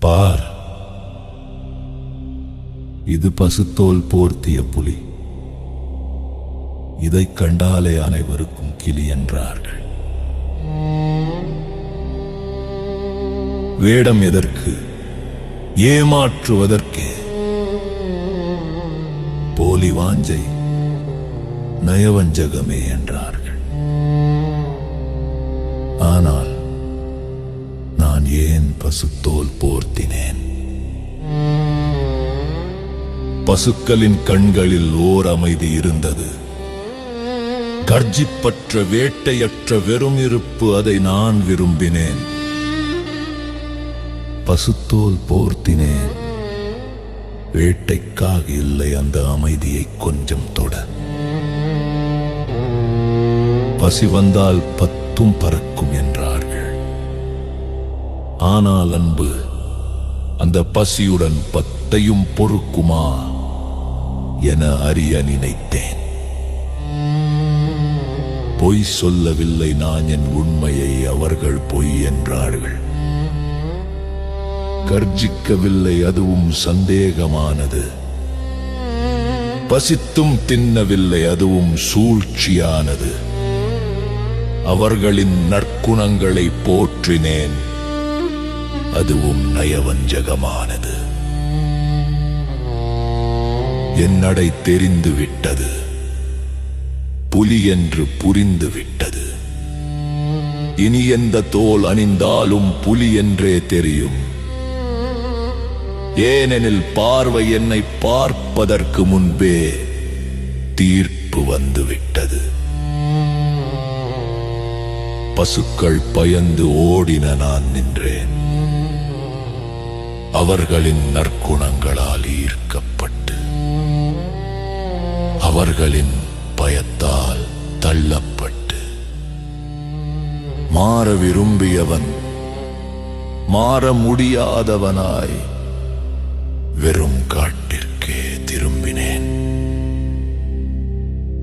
பார், இது பசுத்தோல் போர்த்திய புலி. இதைக் கண்டாலே அனைவருக்கும் கிளி என்றார்கள். வேடம் எதற்கு? ஏமாற்றுவதற்கே. போலி வாஞ்சை நயவஞ்சகமே என்றார்கள். ஆனால் நான் ஏன் பசுத்தோல் போர்த்தினேன்? பசுக்களின் கண்களில் ஓர் அமைதி இருந்தது. கர்ஜிப்பற்ற வேட்டையற்ற வெறும் இருப்பு, அதை நான் விரும்பினேன். பசுத்தோல் போர்த்தினேன். வேட்டைக்காக இல்லை, அந்த அமைதியை கொஞ்சம் தொட. பசி வந்தால் 10 பறக்கும் என்றார்கள். ஆனால் அன்பு அந்த பசியுடன் 10 பொறுக்குமா என அறிய நினைத்தேன். பொய் சொல்லவில்லை நான், என் உண்மையை அவர்கள் பொய் என்றார்கள். கர்ஜிக்கவில்லை, அதுவும் சந்தேகமானது. பசித்தும் தின்னவில்லை, அதுவும் சூழ்ச்சியானது. அவர்களின் நற்குணங்களை போற்றினேன், அதுவும் நயவஞ்சகமானது. என் நடை தெரிந்து விட்டது, புலி என்று புரிந்து விட்டது. இனி எந்த தோல் அணிந்தாலும் புலி என்றே தெரியும். ஏனெனில் பார்வை என்னை பார்ப்பதற்கு முன்பே தீர்ப்பு வந்துவிட்டது. பசுக்கள் பயந்து ஓடின, நான் நின்றேன். அவர்களின் நற்குணங்களால் ஈர்க்கப்பட்டு, அவர்களின் பயத்தால் தள்ளப்பட்டு. மாற விரும்பியவன் மாற முடியாதவனாய் வெறும் காட்டிற்கே திரும்பினேன்.